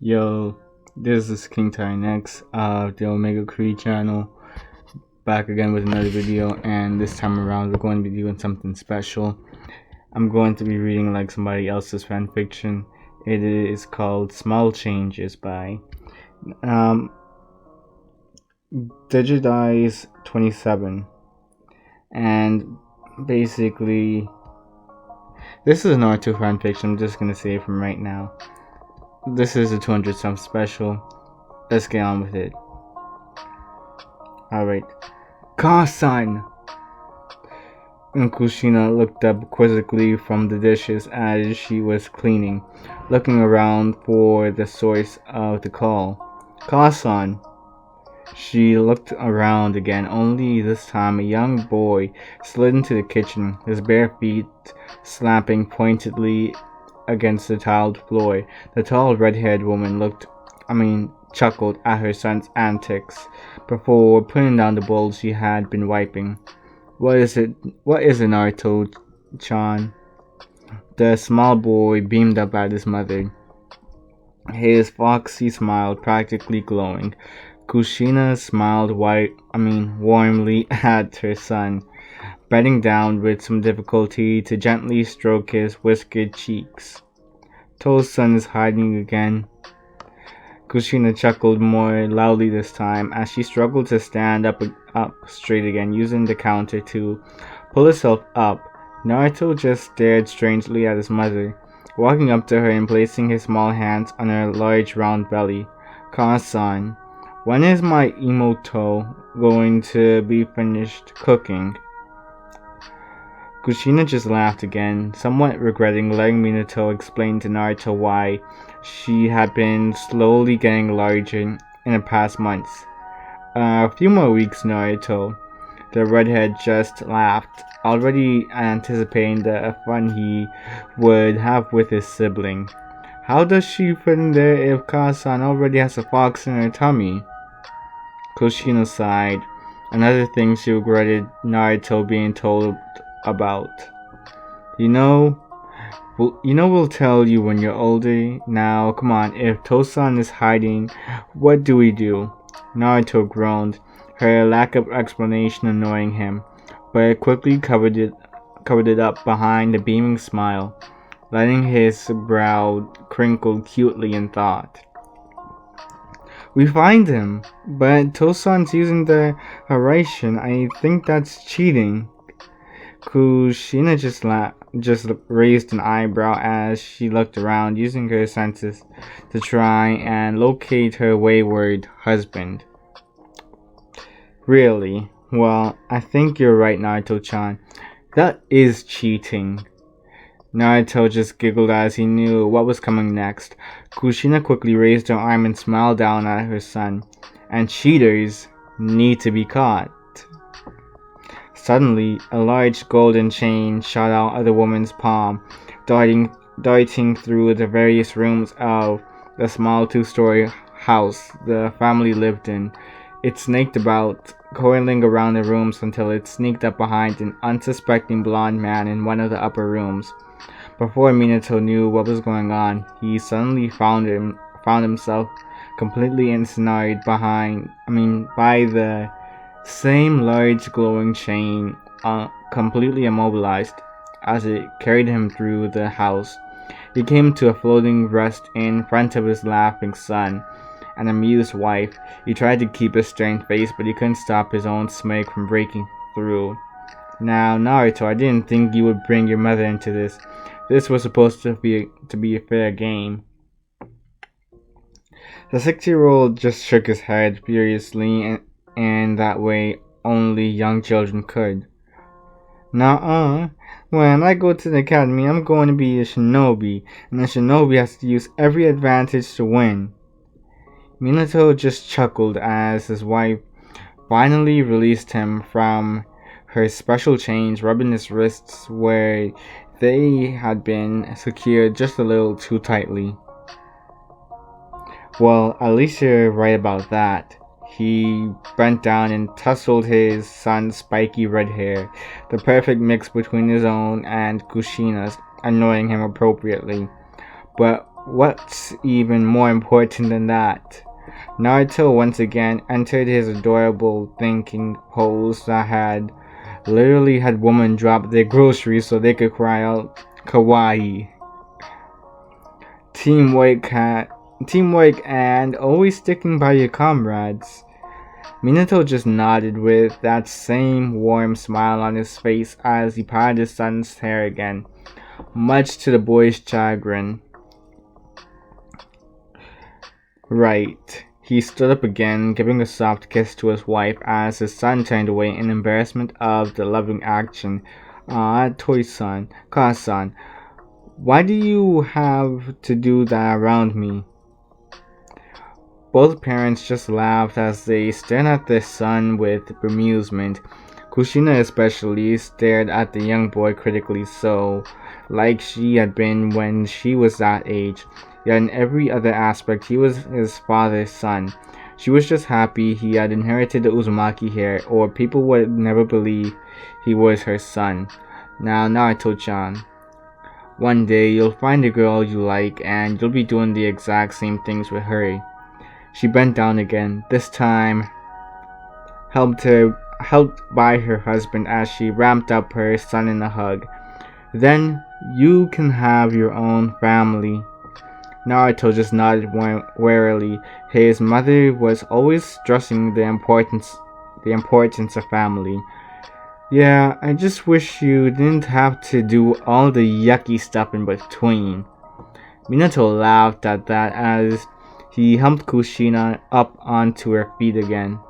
Yo, this is King X of the Omega Creed channel, back again with another video, and this time around we're going to be doing something special. I'm going to be reading like somebody else's fanfiction. It is called Small Changes by Digidize27, and basically this is an Naruto fanfiction. I'm just going to say it from right now. This is a 200 sub special. Let's get on with it. Alright. Ka-san! And Kushina looked up quizzically from the dishes as she was cleaning, looking around for the source of the call. Ka-san! She looked around again, only this time a young boy slid into the kitchen, his bare feet slapping pointedly against the tiled floor. The tall red-haired woman chuckled at her son's antics before putting down the bowl she had been wiping. What is it, Naruto-chan? The small boy beamed up at his mother, his foxy smile practically glowing. Kushina smiled warmly at her son, bending down with some difficulty to gently stroke his whiskered cheeks. To's-san is hiding again. Kushina chuckled more loudly this time as she struggled to stand up straight again, using the counter to pull herself up. Naruto just stared strangely at his mother, walking up to her and placing his small hands on her large round belly. Ka-san, when is my emoto going to be finished cooking? Kushina just laughed again, somewhat regretting letting Minato explain to Naruto why she had been slowly getting larger in the past months. A few more weeks, Naruto. The redhead just laughed, already anticipating the fun he would have with his sibling. How does she fit in there if Ka-san already has a fox in her tummy? Kushina sighed. Another thing she regretted Naruto being told about. We'll tell you when you're older. Now, come on, if Tosan is hiding, what do we do? Naruto groaned, her lack of explanation annoying him, but quickly covered it up behind a beaming smile, letting his brow crinkle cutely in thought. We find him, but Tosan's using the Haration. I think that's cheating. Kushina just raised an eyebrow as she looked around, using her senses to try and locate her wayward husband. Really? Well, I think you're right, Naruto-chan. That is cheating. Naruto just giggled as he knew what was coming next. Kushina quickly raised her arm and smiled down at her son. And cheaters need to be caught. Suddenly, a large golden chain shot out of the woman's palm, darting through the various rooms of the small two-story house the family lived in. It snaked about, coiling around the rooms until it sneaked up behind an unsuspecting blonde man in one of the upper rooms. Before Minato knew what was going on, he suddenly found himself completely ensnared by the same large glowing chain, completely immobilized as it carried him through the house. He came to a floating rest in front of his laughing son and amused wife. He tried to keep a stern face, but he couldn't stop his own smirk from breaking through. Now, Naruto, I didn't think you would bring your mother into this. This was supposed to be a fair game. The 6-year-old just shook his head furiously, and that way only young children could. Nuh-uh. When I go to the academy, I'm going to be a shinobi, and a shinobi has to use every advantage to win. Minato just chuckled as his wife finally released him from her special chains, rubbing his wrists where they had been secured just a little too tightly. Well, at least you're right about that. He bent down and tousled his son's spiky red hair, the perfect mix between his own and Kushina's, annoying him appropriately. But what's even more important than that? Naruto once again entered his adorable thinking pose that had literally had women drop their groceries so they could cry out kawaii. Teamwork, teamwork and always sticking by your comrades. Minato just nodded with that same warm smile on his face as he patted his son's hair again, much to the boy's chagrin. Right. He stood up again, giving a soft kiss to his wife as his son turned away in embarrassment of the loving action. Ah, Toy-san, Ka-san, why do you have to do that around me? Both parents just laughed as they stared at their son with bemusement. Kushina especially stared at the young boy critically so, like she had been when she was that age. Yet in every other aspect he was his father's son. She was just happy he had inherited the Uzumaki hair, or people would never believe he was her son. Now Naruto-chan, one day you'll find a girl you like and you'll be doing the exact same things with her. She bent down again, this time helped by her husband as she wrapped up her son in a hug. Then you can have your own family. Naruto just nodded warily. His mother was always stressing the importance of family. Yeah, I just wish you didn't have to do all the yucky stuff in between. Minato laughed at that as he helped Kushina up onto her feet again,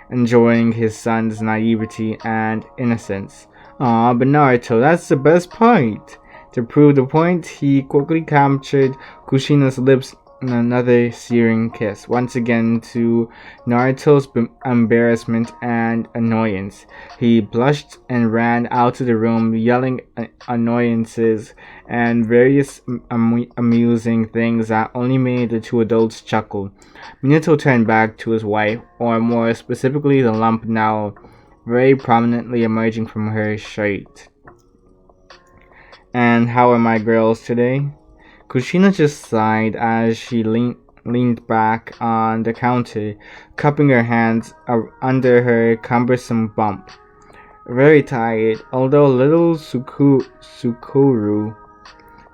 enjoying his son's naivety and innocence. Aw, but Naruto, that's the best part! To prove the point, he quickly captured Kushina's lips in another searing kiss, once again to Naruto's embarrassment and annoyance. He blushed and ran out of the room, yelling annoyances and various amusing things that only made the two adults chuckle. Minato turned back to his wife, or more specifically the lump now very prominently emerging from her shirt. And how are my girls today? Kushina just sighed as she leaned back on the counter, cupping her hands under her cumbersome bump. Very tired, although little Sukuru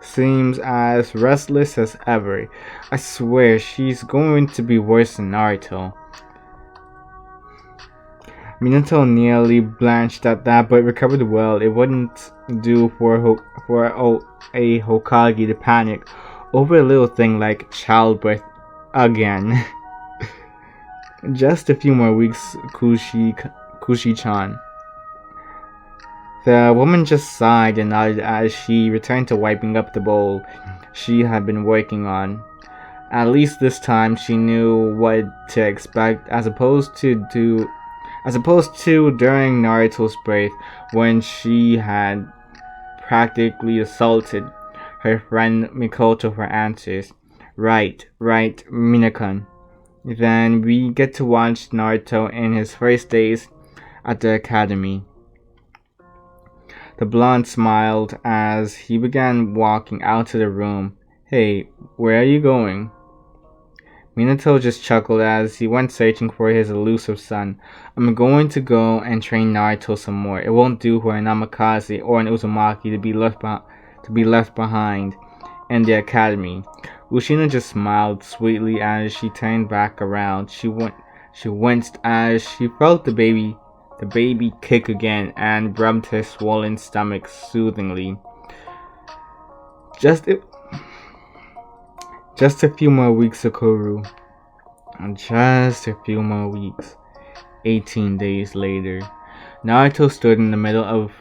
seems as restless as ever. I swear she's going to be worse than Naruto. Minato nearly blanched at that, but recovered well. It wouldn't do for a Hokage to panic over a little thing like childbirth again. Just a few more weeks, Kushi-chan. The woman just sighed and nodded as she returned to wiping up the bowl she had been working on. At least this time she knew what to expect, as opposed to during Naruto's birth, when she had practically assaulted her friend Mikoto for answers. Right, Minakan. Then we get to watch Naruto in his first days at the academy. The blonde smiled as he began walking out of the room. Hey, where are you going? Minato just chuckled as he went searching for his elusive son. I'm going to go and train Naruto some more. It won't do for an Namikaze or an Uzumaki to be left behind in the academy. Kushina just smiled sweetly as she turned back around. She winced as she felt the baby kick again and rubbed her swollen stomach soothingly. Just a few more weeks, Sakura. Just a few more weeks. 18 days later. Naruto stood in the middle of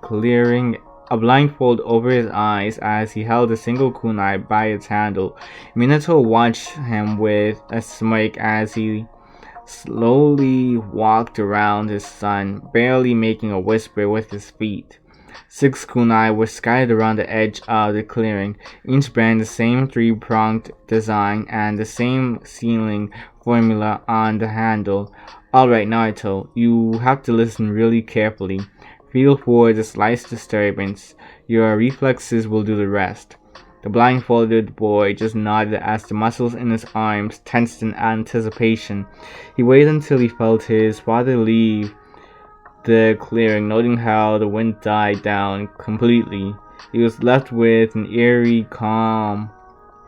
clearing a blindfold over his eyes as he held a single kunai by its handle. Minato watched him with a smirk as he slowly walked around his son, barely making a whisper with his feet. 6 kunai were scattered around the edge of the clearing, each bearing the same 3-pronged design and the same sealing formula on the handle. Alright, Naruto, you have to listen really carefully. Feel for the slightest disturbance. Your reflexes will do the rest. The blindfolded boy just nodded as the muscles in his arms tensed in anticipation. He waited until he felt his father leave the clearing, noting how the wind died down completely. He was left with an eerie calm,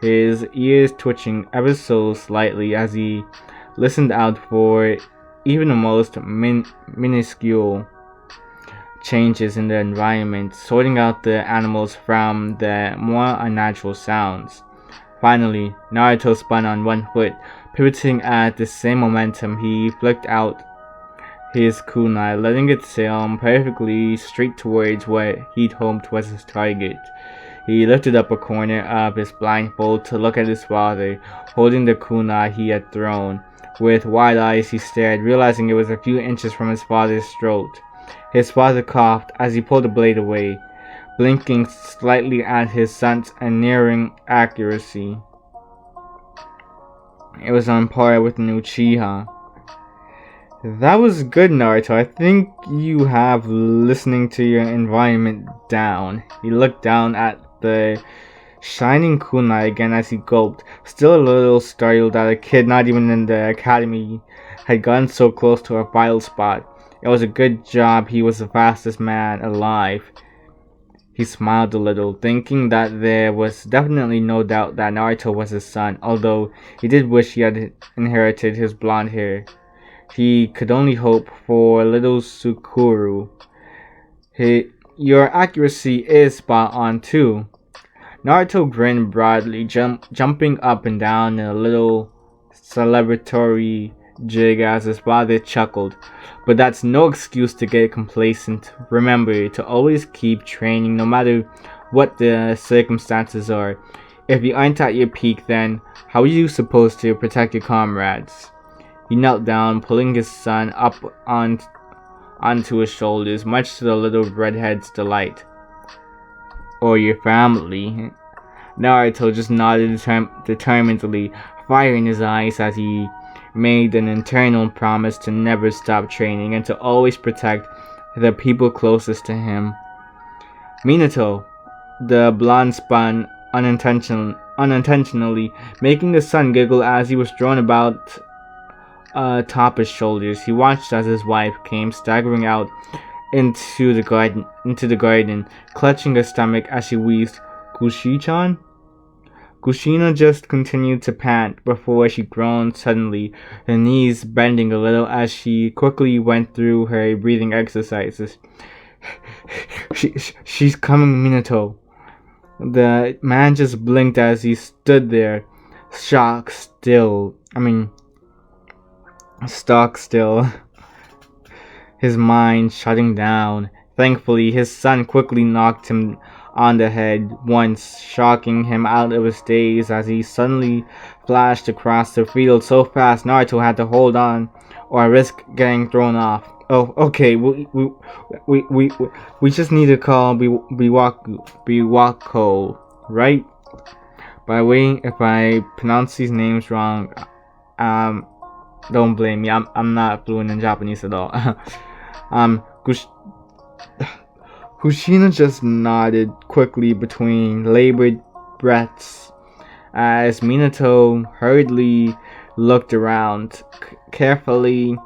his ears twitching ever so slightly as he listened out for even the most minuscule changes in the environment, sorting out the animals from the more unnatural sounds. Finally, Naruto spun on one foot, pivoting at the same momentum. He flicked out his kunai, letting it sail perfectly straight towards what he'd hoped was his target. He lifted up a corner of his blindfold to look at his father, holding the kunai he had thrown. With wide eyes he stared, realizing it was a few inches from his father's throat. His father coughed as he pulled the blade away, blinking slightly at his son's unerring accuracy. It was on par with an Uchiha. That was good, Naruto. I think you have listening to your environment down. He looked down at the shining kunai again as he gulped, still a little startled that a kid not even in the academy had gotten so close to a vital spot. It was a good job he was the fastest man alive. He smiled a little, thinking that there was definitely no doubt that Naruto was his son, although he did wish he had inherited his blonde hair. He could only hope for little Sukuru. Your accuracy is spot on too. Naruto grinned broadly, jumping up and down in a little celebratory jig as his father chuckled. But that's no excuse to get complacent. Remember to always keep training no matter what the circumstances are. If you aren't at your peak, then how are you supposed to protect your comrades? He knelt down, pulling his son up onto his shoulders, much to the little redhead's delight. Or your family. Naruto just nodded determinedly, fire in his eyes as he made an internal promise to never stop training and to always protect the people closest to him. Minato, the blonde spun unintentionally, making the son giggle as he was thrown about atop his shoulders. He watched as his wife came staggering out into the garden, clutching her stomach as she wheezed, "Kushi-chan?" Kushina just continued to pant before she groaned suddenly, her knees bending a little as she quickly went through her breathing exercises. She's coming, Minato. The man just blinked as he stood there, stock still, his mind shutting down. Thankfully, his son quickly knocked him on the head once, shocking him out of his daze as he suddenly flashed across the field so fast Naruto had to hold on or risk getting thrown off. Oh, okay, we just need to call Biwako, right? By the way, if I pronounce these names wrong, don't blame me. I'm not fluent in Japanese at all. Kushina just nodded quickly between labored breaths as Minato hurriedly looked around, carefully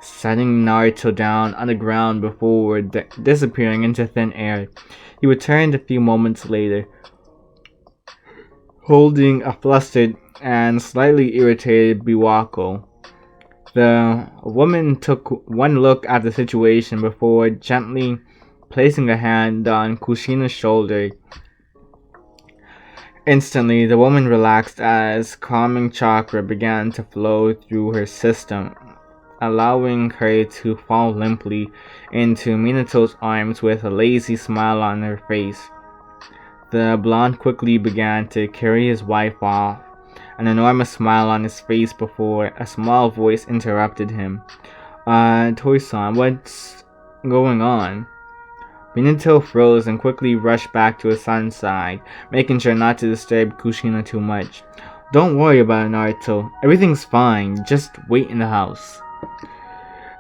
setting Naruto down on the ground before disappearing into thin air. He returned a few moments later, holding a flustered and slightly irritated Biwako. The woman took one look at the situation before gently placing a hand on Kushina's shoulder. Instantly, the woman relaxed as calming chakra began to flow through her system, allowing her to fall limply into Minato's arms with a lazy smile on her face. The blonde quickly began to carry his wife off, an enormous smile on his face before a small voice interrupted him. Toy-san, what's going on?" Minato froze and quickly rushed back to his son's side, making sure not to disturb Kushina too much. "Don't worry about it, Naruto. Everything's fine. Just wait in the house."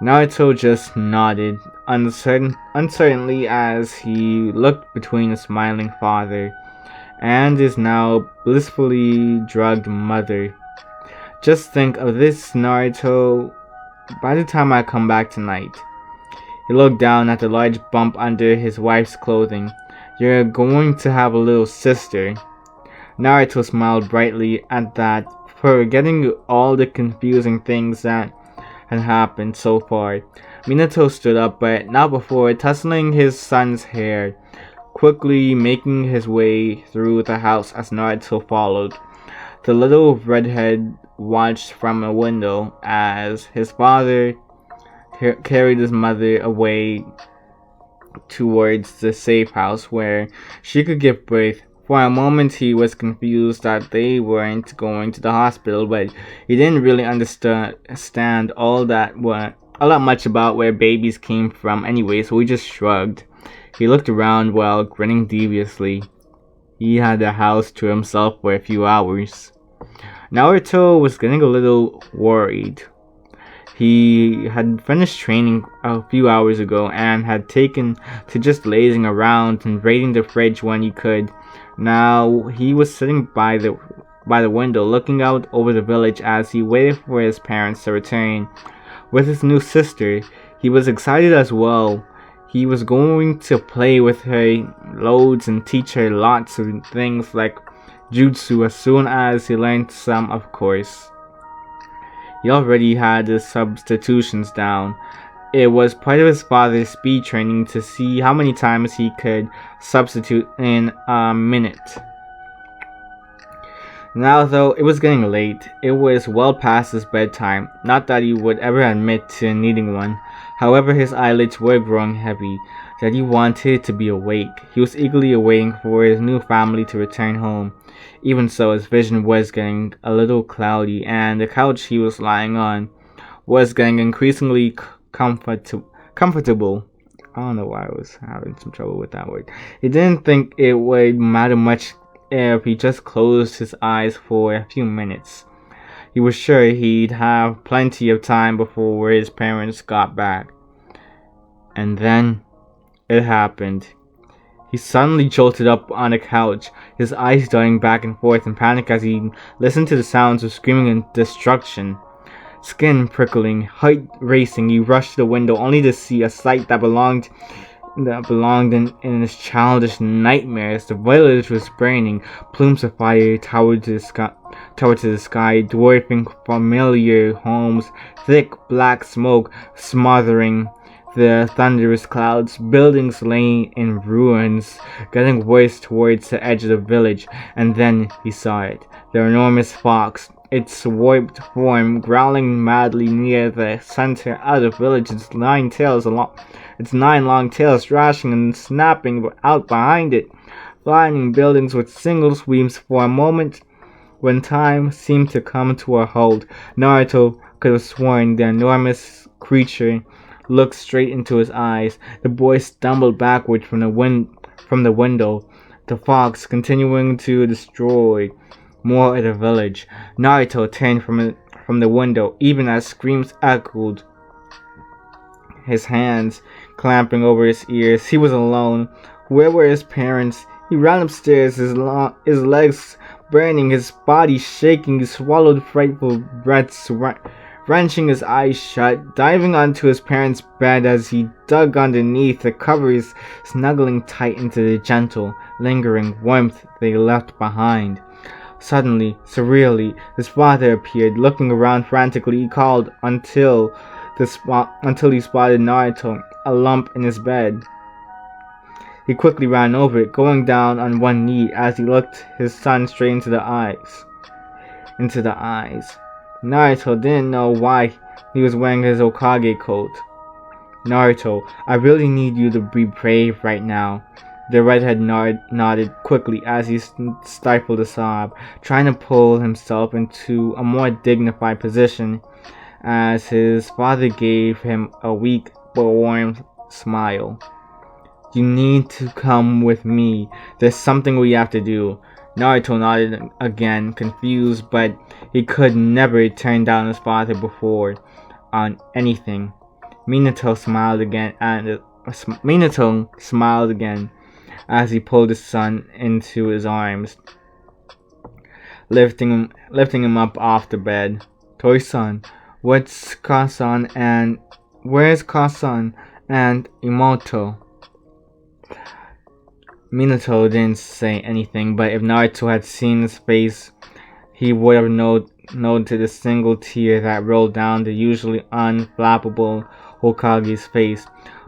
Naruto just nodded, uncertainly as he looked between his smiling father and his now blissfully drugged mother. Just think of this, Naruto, by the time I come back tonight. He looked down at the large bump under his wife's clothing. You're going to have a little sister. Naruto smiled brightly at that, forgetting all the confusing things that had happened so far. Minato stood up, but not before tussling his son's hair, quickly making his way through the house as Naruto followed. The little redhead watched from a window as his father carried his mother away towards the safe house where she could give birth. For a moment he was confused that they weren't going to the hospital, but he didn't really understand all that much about where babies came from anyway, so he just shrugged. He looked around while grinning deviously. He had the house to himself for a few hours. Naruto was getting a little worried. He had finished training a few hours ago and had taken to just lazing around and raiding the fridge when he could. Now he was sitting by the window looking out over the village as he waited for his parents to return. With his new sister, he was excited as well. He was going to play with her loads and teach her lots of things like jutsu as soon as he learned some, of course. He already had his substitutions down. It was part of his father's speed training to see how many times he could substitute in a minute. Now though, it was getting late. It was well past his bedtime. Not that he would ever admit to needing one. However, his eyelids were growing heavy, that he wanted to be awake. He was eagerly awaiting for his new family to return home. Even so, his vision was getting a little cloudy, and the couch he was lying on was getting increasingly comfortable. I don't know why I was having some trouble with that word. He didn't think it would matter much if he just closed his eyes for a few minutes. He was sure he'd have plenty of time before his parents got back. And then it happened. He suddenly jolted up on a couch, his eyes darting back and forth in panic as he listened to the sounds of screaming and destruction. Skin prickling, heart racing, he rushed to the window only to see a sight that belonged in his childish nightmares. The village was burning. Plumes of fire towered to the sky, dwarfing familiar homes. Thick black smoke smothering the thunderous clouds. Buildings lay in ruins, getting worse towards the edge of the village. And then he saw it. The enormous fox, its warped form growling madly near the center of the village, its nine long tails thrashing and snapping out behind it, flattening buildings with single sweeps. For a moment, when time seemed to come to a halt, Naruto could have sworn the enormous creature looked straight into his eyes. The boy stumbled backward from the window, the fox continuing to destroy more of the village. Naruto turned from the window, even as screams echoed, his hands clamping over his ears. He was alone. Where were his parents? He ran upstairs, his legs burning, his body shaking. He swallowed frightful breaths, wrenching his eyes shut, diving onto his parents' bed as he dug underneath the covers, snuggling tight into the gentle, lingering warmth they left behind. Suddenly, surreally, his father appeared, looking around frantically. He called until he spotted Naruto, a lump in his bed. He quickly ran over it, going down on one knee as he looked his son straight into the eyes. Naruto didn't know why he was wearing his Hokage coat. Naruto, I really need you to be brave right now. The redhead nodded quickly as he stifled a sob, trying to pull himself into a more dignified position as his father gave him a weak but warm smile. You need to come with me. There's something we have to do. Naruto nodded again, confused, but he could never turn down his father before on anything. Minato smiled again, as he pulled his son into his arms, lifting him up off the bed. Toy-san, where's Kasan and Imoto? Minato didn't say anything, but if Naruto had seen his face, he would have noted a single tear that rolled down the usually unflappable Hokage's face.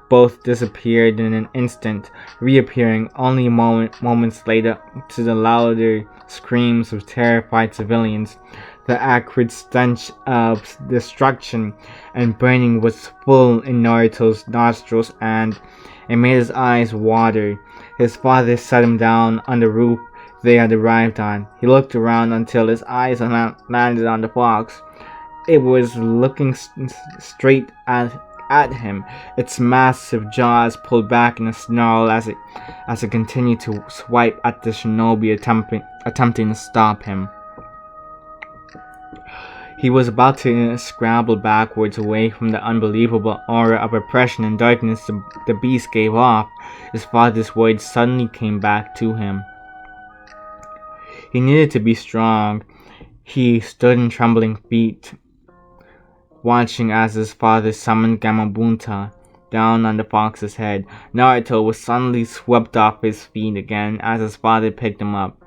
Both disappeared in an instant, reappearing only moments later to the louder screams of terrified civilians. The acrid stench of destruction and burning was full in Naruto's nostrils, and it made his eyes water. His father set him down on the roof they had arrived on. He looked around until his eyes landed on the fox. It was looking straight at him, its massive jaws pulled back in a snarl as it continued to swipe at the shinobi, attempting to stop him. He was about to scramble backwards away from the unbelievable aura of oppression and darkness the beast gave off. His father's words suddenly came back to him. He needed to be strong. He stood in trembling feet, watching as his father summoned Gamabunta down on the fox's head. Naruto was suddenly swept off his feet again as his father picked him up,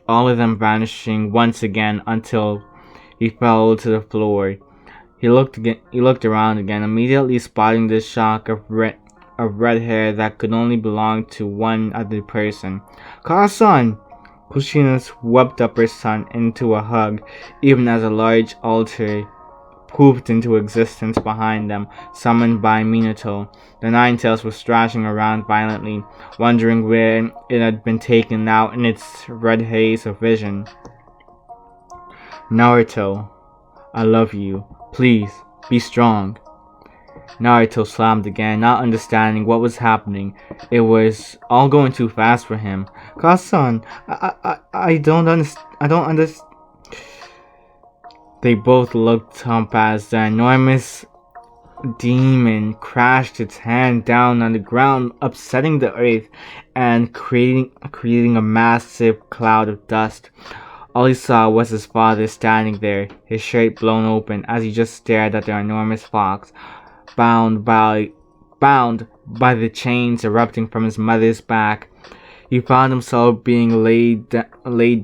all of them vanishing once again until he fell to the floor. He looked around again, immediately spotting the shock of red hair that could only belong to one other person. Kasan! Kushina swept up her son into a hug, even as a large altar poofed into existence behind them, summoned by Minato. The Ninetales was thrashing around violently, wondering where it had been taken out in its red haze of vision. Naruto, I love you. Please, be strong. Naruto slammed again, not understanding what was happening. It was all going too fast for him. Kasan, I don't understand. They both looked up as the enormous demon crashed its hand down on the ground, upsetting the earth and creating a massive cloud of dust. All he saw was his father standing there, his shirt blown open, as he just stared at the enormous fox, bound by the chains erupting from his mother's back. He found himself being laid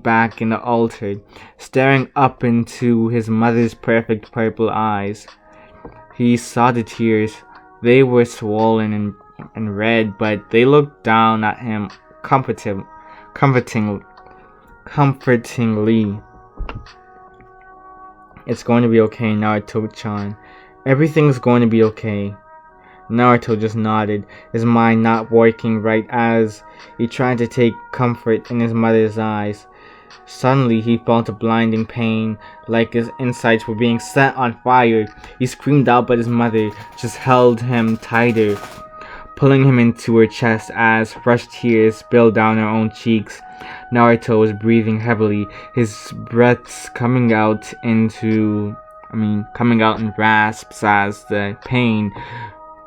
back in the altar, staring up into his mother's perfect purple eyes. He saw the tears. They were swollen and red, but they looked down at him comfortingly. It's going to be okay, Naruto-chan. Everything's going to be okay. Naruto just nodded, his mind not working right as he tried to take comfort in his mother's eyes. Suddenly he felt a blinding pain, like his insides were being set on fire. He screamed out, but his mother just held him tighter, pulling him into her chest as fresh tears spilled down her own cheeks. Naruto was breathing heavily, his breaths coming out in rasps as the pain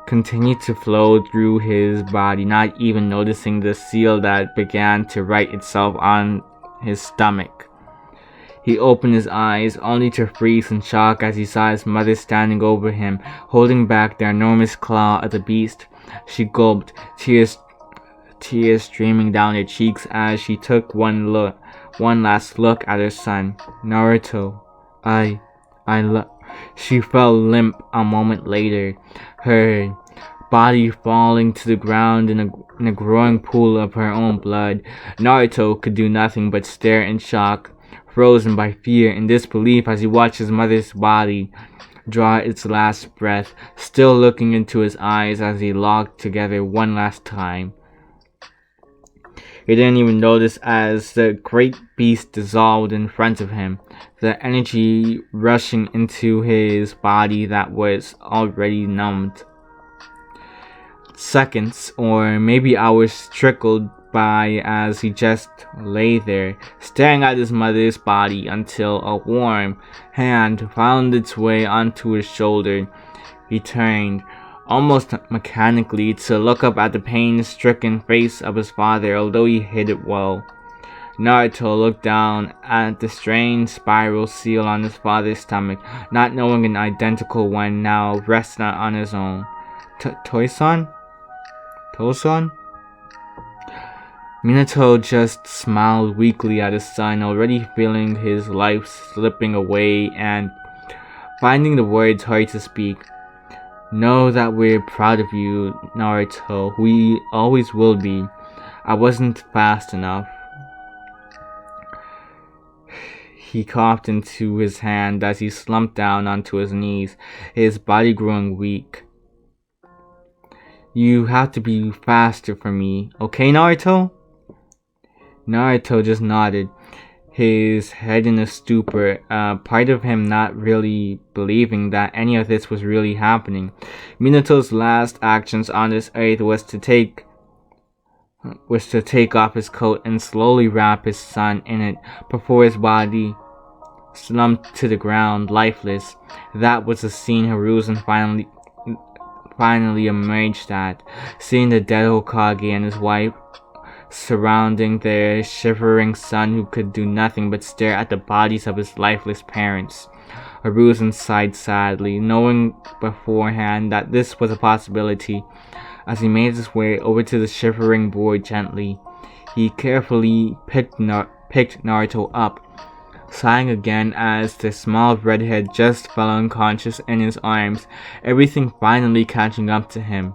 continued to flow through his body, not even noticing the seal that began to write itself on his stomach. He opened his eyes, only to freeze in shock as he saw his mother standing over him, holding back the enormous claw of the beast. She gulped, tears streaming down her cheeks as she took one last look at her son. Naruto, She fell limp a moment later, her body falling to the ground in a growing pool of her own blood. Naruto could do nothing but stare in shock, frozen by fear and disbelief as he watched his mother's body draw its last breath, still looking into his eyes as they locked together one last time. He didn't even notice as the great beast dissolved in front of him, the energy rushing into his body that was already numbed. Seconds, or maybe hours, trickled by as he just lay there, staring at his mother's body until a warm hand found its way onto his shoulder. He turned, almost mechanically, to look up at the pain-stricken face of his father, although he hid it well. Naruto looked down at the strange spiral seal on his father's stomach, not knowing an identical one now rested on his own. Toy-san? Tosan? Minato just smiled weakly at his son, already feeling his life slipping away and finding the words hard to speak. Know that we're proud of you, Naruto. We always will be. I wasn't fast enough. He coughed into his hand as he slumped down onto his knees, his body growing weak. You have to be faster for me, okay, Naruto? Naruto just nodded, his head in a stupor, part of him not really believing that any of this was really happening. Minato's last actions on this earth was to take off his coat and slowly wrap his son in it before his body slumped to the ground, lifeless. That was the scene Hiruzen finally emerged at, seeing the dead Hokage and his wife surrounding their shivering son who could do nothing but stare at the bodies of his lifeless parents. Hiruzen sighed sadly, knowing beforehand that this was a possibility. As he made his way over to the shivering boy gently, he carefully picked Naruto up, sighing again as the small redhead just fell unconscious in his arms, everything finally catching up to him.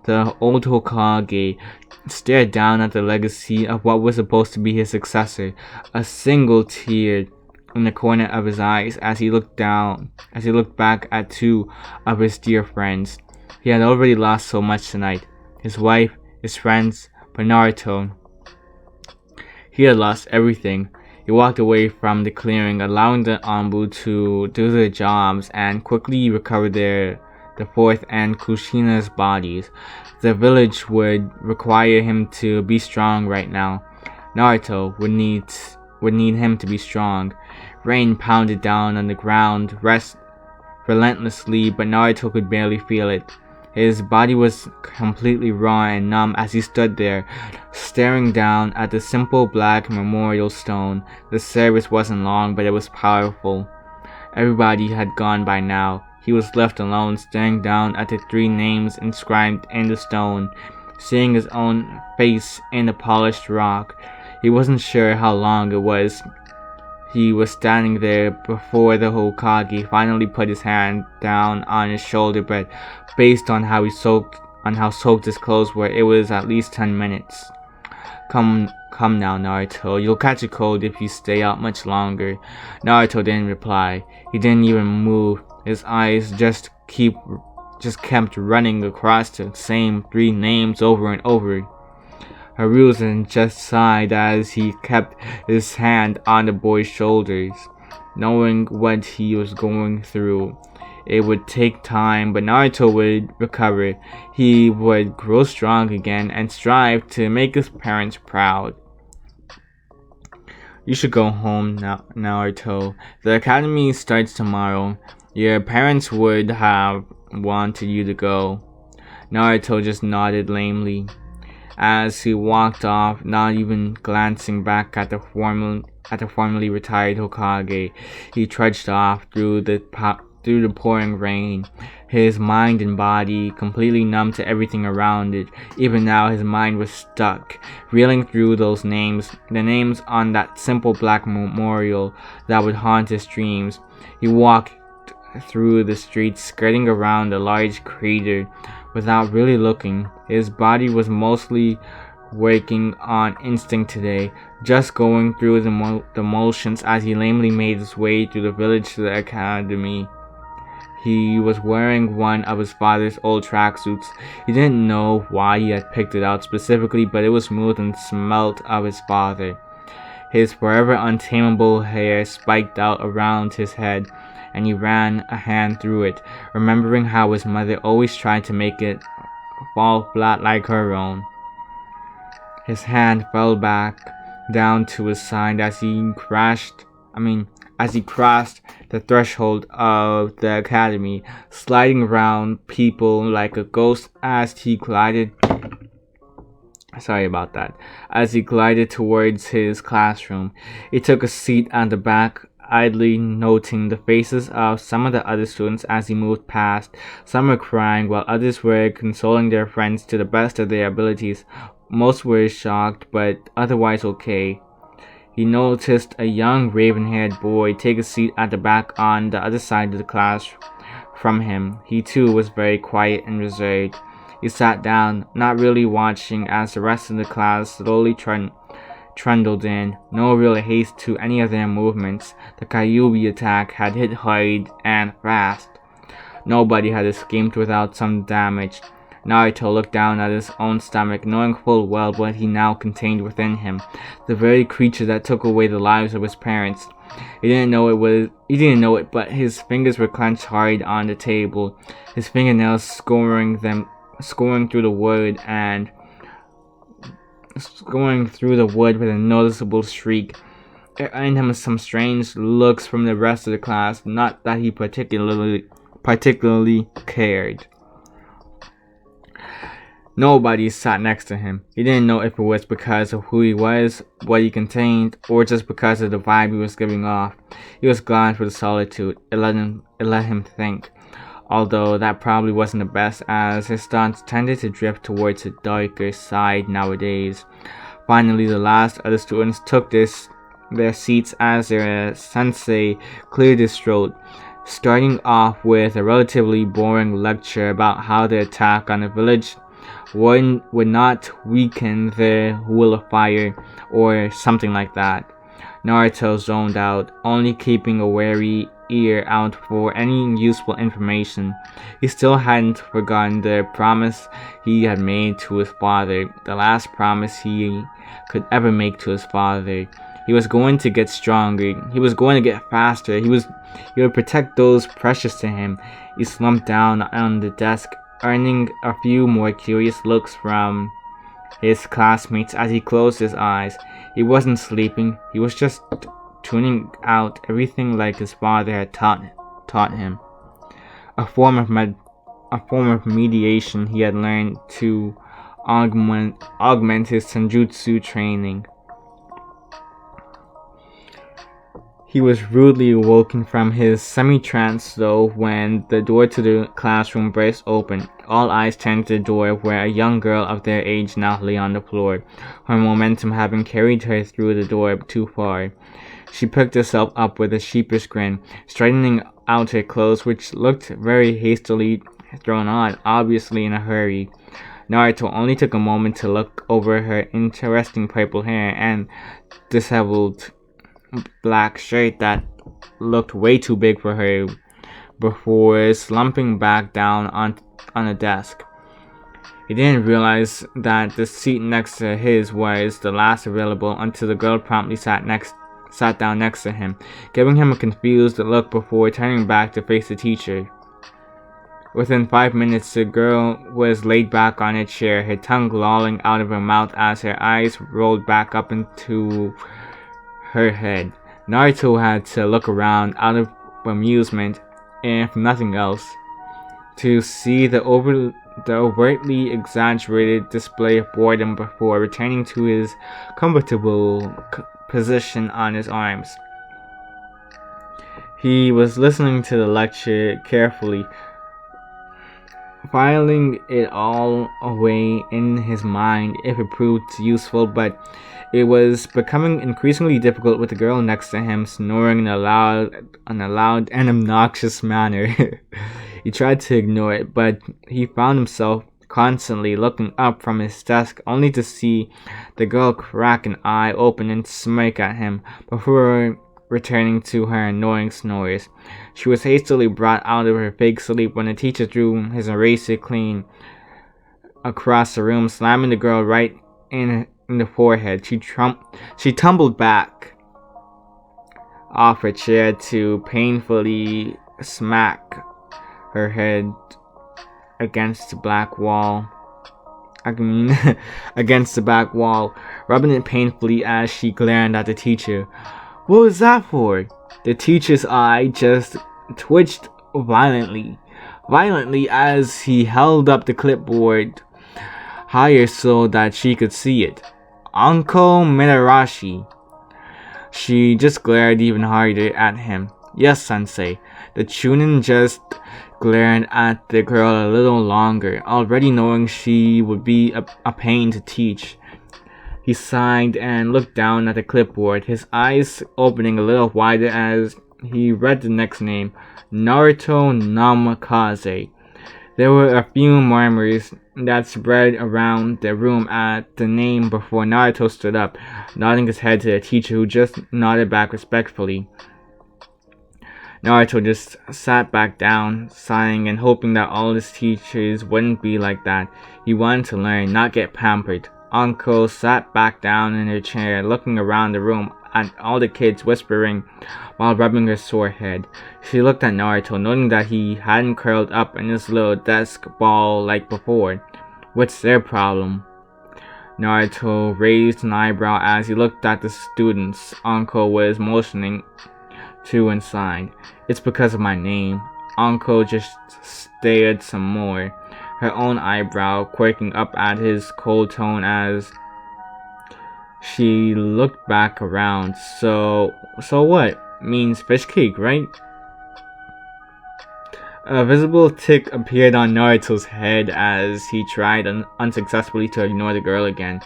The old Hokage stared down at the legacy of what was supposed to be his successor, a single tear in the corner of his eyes as he looked back at two of his dear friends. He had already lost so much tonight. His wife, his friends, but Naruto. He had lost everything. He walked away from the clearing, allowing the Anbu to do their jobs and quickly recover the fourth and Kushina's bodies. The village would require him to be strong right now. Naruto would need him to be strong. Rain pounded down on the ground relentlessly, but Naruto could barely feel it. His body was completely raw and numb as he stood there, staring down at the simple black memorial stone. The service wasn't long, but it was powerful. Everybody had gone by now. He was left alone, staring down at the three names inscribed in the stone, seeing his own face in the polished rock. He wasn't sure how long it was. He was standing there before the Hokage finally put his hand down on his shoulder, but based on how soaked his clothes were, it was at least 10 minutes. Come now, Naruto. You'll catch a cold if you stay out much longer. Naruto didn't reply. He didn't even move. His eyes just kept running across the same three names over and over. Hiruzen just sighed as he kept his hand on the boy's shoulders, knowing what he was going through. It would take time, but Naruto would recover. He would grow strong again and strive to make his parents proud. You should go home now, Naruto. The academy starts tomorrow. Your parents would have wanted you to go. Naruto just nodded lamely as he walked off, not even glancing back at the formerly retired Hokage. He trudged off through the pouring rain, his mind and body completely numb to everything around it. Even now, his mind was stuck, reeling through those names, the names on that simple black memorial that would haunt his dreams. He walked through the streets, skirting around a large crater without really looking. His body was mostly working on instinct today, just going through the motions as he lamely made his way through the village to the academy. He was wearing one of his father's old tracksuits. He didn't know why he had picked it out specifically, but it was smooth and smelt of his father. His forever untamable hair spiked out around his head, and he ran a hand through it, remembering how his mother always tried to make it fall flat like her own. His hand fell back down to his side as as he crossed the threshold of the academy, sliding around people like a ghost as he glided towards his classroom. He took a seat at the back, idly noting the faces of some of the other students as he moved past. Some were crying, while others were consoling their friends to the best of their abilities. Most were shocked, but otherwise okay. He noticed a young raven-haired boy take a seat at the back on the other side of the class from him. He too was very quiet and reserved. He sat down, not really watching as the rest of the class slowly trundled in. No real haste to any of their movements. The Kyuubi attack had hit hard and fast. Nobody had escaped without some damage. Naruto looked down at his own stomach, knowing full well what he now contained within him, the very creature that took away the lives of his parents. He didn't know it, but his fingers were clenched hard on the table, his fingernails scoring through the wood with a noticeable shriek. It earned him some strange looks from the rest of the class, not that he particularly cared. Nobody sat next to him. He didn't know if it was because of who he was, what he contained, or just because of the vibe he was giving off. He was glad for the solitude. It let him think. Although that probably wasn't the best, as his thoughts tended to drift towards a darker side nowadays. Finally, the last of the students took their seats as their sensei cleared his throat, starting off with a relatively boring lecture about how the attack on the village would not weaken the will of fire, or something like that. Naruto zoned out, only keeping a wary ear out for any useful information. He still hadn't forgotten the promise he had made to his father, the last promise he could ever make to his father. He was going to get stronger. He was going to get faster. He would protect those precious to him. He slumped down on the desk, earning a few more curious looks from his classmates as he closed his eyes. He wasn't sleeping. He was just tuning out everything like his father had taught him. A form of mediation he had learned to augment his senjutsu training. He was rudely awoken from his semi-trance, though, when the door to the classroom burst open. All eyes turned to the door, where a young girl of their age now lay on the floor, her momentum having carried her through the door too far. She picked herself up with a sheepish grin, straightening out her clothes, which looked very hastily thrown on, obviously in a hurry. Naruto only took a moment to look over her interesting purple hair and disheveled black shirt that looked way too big for her before slumping back down on a desk. He didn't realize that the seat next to his was the last available until the girl promptly sat down next to him, giving him a confused look before turning back to face the teacher. Within 5 minutes, the girl was laid back on a chair, her tongue lolling out of her mouth as her eyes rolled back up into her head. Naruto had to look around out of amusement, if nothing else, to see the overtly exaggerated display of boredom before returning to his comfortable position on his arms. He was listening to the lecture carefully, filing it all away in his mind if it proved useful, but it was becoming increasingly difficult with the girl next to him snoring in a loud and obnoxious manner. He tried to ignore it, but he found himself constantly looking up from his desk only to see the girl crack an eye open and smirk at him before returning to her annoying snores. She was hastily brought out of her fake sleep when the teacher drew his eraser clean across the room, slamming the girl right in the forehead. She tumbled back off her chair to painfully smack her head against the back wall, rubbing it painfully as she glared at the teacher. What was that for? The teacher's eye just twitched violently as he held up the clipboard higher so that she could see it. Uncle Mitarashi. She just glared even harder at him. Yes, sensei. The Chunin just glared at the girl a little longer, already knowing she would be a pain to teach. He sighed and looked down at the clipboard, his eyes opening a little wider as he read the next name, Naruto Namikaze. There were a few murmurs that spread around the room at the name before Naruto stood up, nodding his head to the teacher who just nodded back respectfully. Naruto just sat back down, sighing and hoping that all his teachers wouldn't be like that. He wanted to learn, not get pampered. Anko sat back down in her chair, looking around the room at all the kids whispering while rubbing her sore head. She looked at Naruto, noting that he hadn't curled up in his little desk ball like before. What's their problem? Naruto raised an eyebrow as he looked at the students Anko was motioning to inside. It's because of my name. Anko just stared some more, her own eyebrow quirking up at his cold tone as she looked back around. So what? Means fish cake, right? A visible tick appeared on Naruto's head as he tried unsuccessfully to ignore the girl again.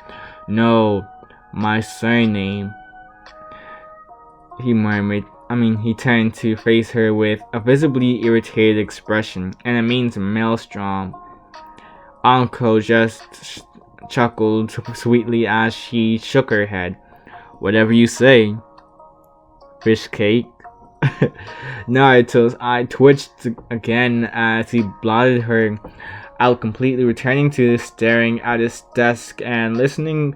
No, my surname, he murmured. He turned to face her with a visibly irritated expression, and it means maelstrom. Anko just chuckled sweetly as she shook her head. Whatever you say. Fish cake. Naruto's eye twitched again as he blotted her out completely, returning to staring at his desk and listening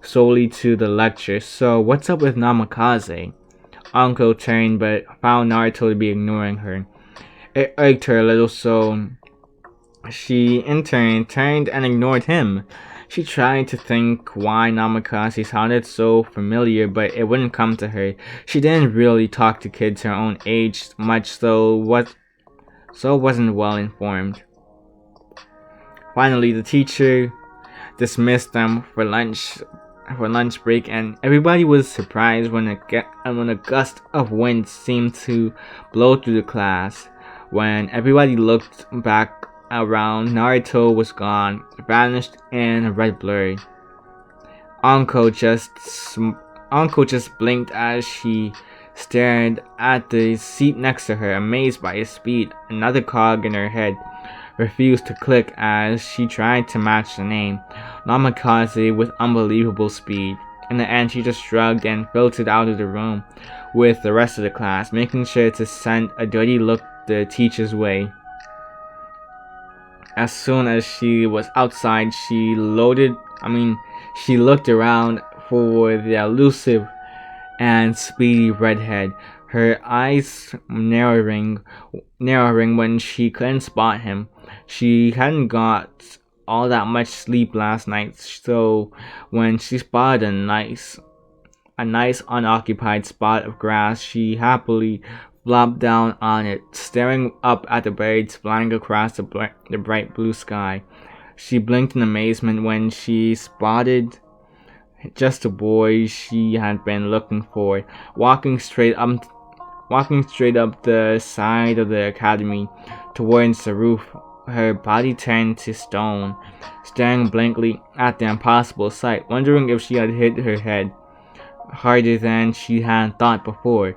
solely to the lecture. So, what's up with Namikaze? Anko turned but found Naruto to be ignoring her. It irked her a little, so she in turn turned and ignored him. She tried to think why Namikaze sounded so familiar, but it wouldn't come to her. She didn't really talk to kids her own age much, so wasn't well informed. Finally, the teacher dismissed them for lunch break, and everybody was surprised when a gust of wind seemed to blow through the class. When everybody looked back around, Naruto was gone, vanished in a red blur. Anko just blinked as she stared at the seat next to her, amazed by his speed. Another cog in her head refused to click as she tried to match the name, Namikaze, with unbelievable speed. In the end, she just shrugged and filtered out of the room with the rest of the class, making sure to send a dirty look the teacher's way. As soon as she was outside, she looked around for the elusive and speedy redhead, her eyes narrowing when she couldn't spot him. She hadn't got all that much sleep last night, so when she spotted a nice unoccupied spot of grass, she happily flopped down on it, staring up at the birds flying across the bright blue sky. She blinked in amazement when she spotted just the boy she had been looking for, walking straight up the side of the academy towards the roof. Her body turned to stone, staring blankly at the impossible sight, wondering if she had hit her head harder than she had thought before.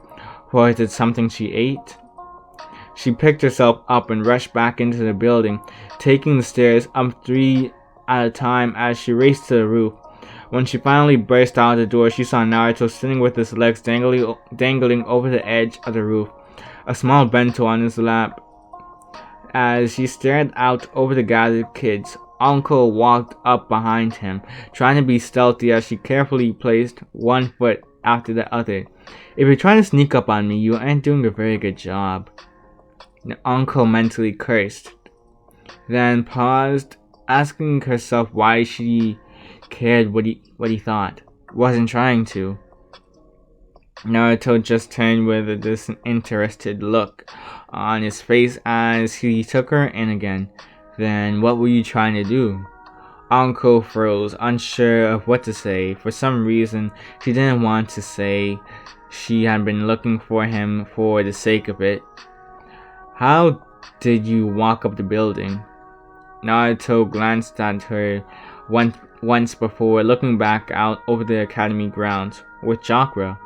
Was it something she ate? She picked herself up and rushed back into the building, taking the stairs up 3 at a time as she raced to the roof. When she finally burst out the door, she saw Naruto sitting with his legs dangling over the edge of the roof, a small bento on his lap. As he stared out over the gathered kids, Anko walked up behind him, trying to be stealthy as she carefully placed one foot after the other. If you're trying to sneak up on me, you aren't doing a very good job. Anko mentally cursed, then paused, asking herself why she cared what he thought. Wasn't trying to. Naruto just turned with a disinterested look on his face as he took her in again. Then what were you trying to do? Anko froze, unsure of what to say. For some reason, she didn't want to say she had been looking for him for the sake of it. How did you walk up the building? Naruto glanced at her once before looking back out over the academy grounds. With chakra,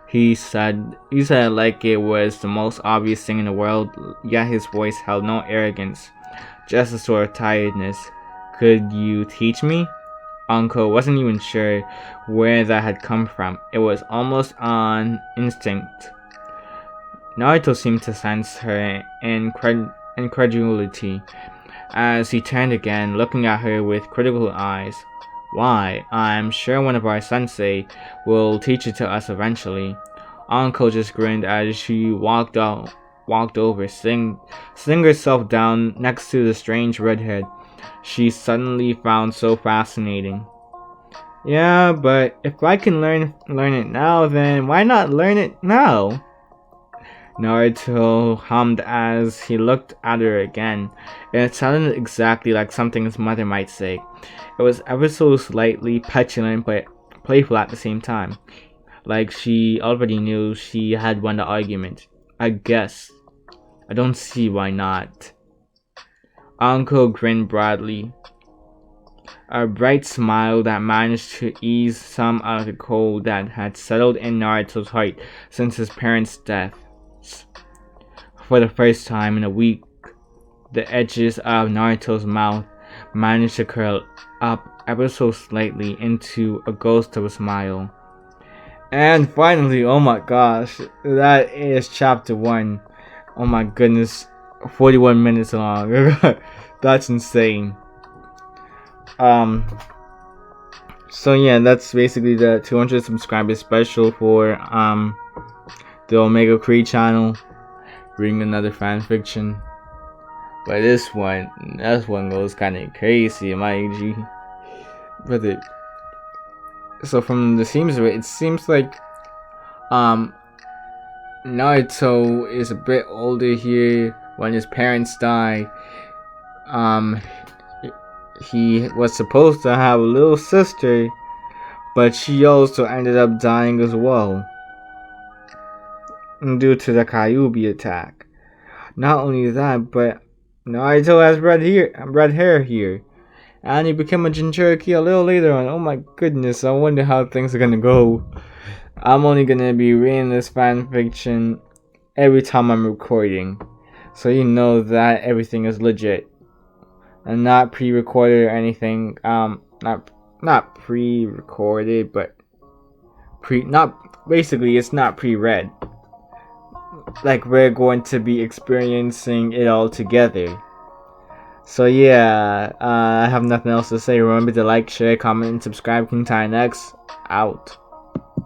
he said like it was the most obvious thing in the world, yet his voice held no arrogance, just a sort of tiredness. Could you teach me? Anko wasn't even sure where that had come from. It was almost on instinct. Naruto seemed to sense her incredulity as he turned again, looking at her with critical eyes. Why, I'm sure one of our sensei will teach it to us eventually. Anko just grinned as she walked over, sitting herself down next to the strange redhead she suddenly found so fascinating. Yeah, but if I can learn it now, then why not learn it now? Naruto hummed as he looked at her again. It sounded exactly like something his mother might say. It was ever so slightly petulant but playful at the same time. Like she already knew she had won the argument. I guess. I don't see why not. Anko grinned broadly. A bright smile that managed to ease some of the cold that had settled in Naruto's heart since his parents' death. For the first time in a week, the edges of Naruto's mouth managed to curl up ever so slightly into a ghost of a smile. And finally, oh my gosh, that is chapter 1. Oh my goodness, 41 minutes long. That's insane. So yeah, that's basically the 200 subscribers special for the Omega Creed channel. Reading another fan fiction, but this one goes kind of crazy, my G. But so from the seams of it, it seems like Naruto is a bit older here when his parents die. He was supposed to have a little sister, but she also ended up dying as well due to the Kyuubi attack. Not only that, but Naruto has red hair here, and he became a Jinchuriki a little later on. Oh my goodness, I wonder how things are gonna go. I'm only gonna be reading this fanfiction every time I'm recording, so you know that everything is legit and not pre-recorded or anything. Not pre-recorded, but it's not pre-read. Like we're going to be experiencing it all together. So yeah, I have nothing else to say. Remember to like, share, comment, and subscribe. King Ty Next out.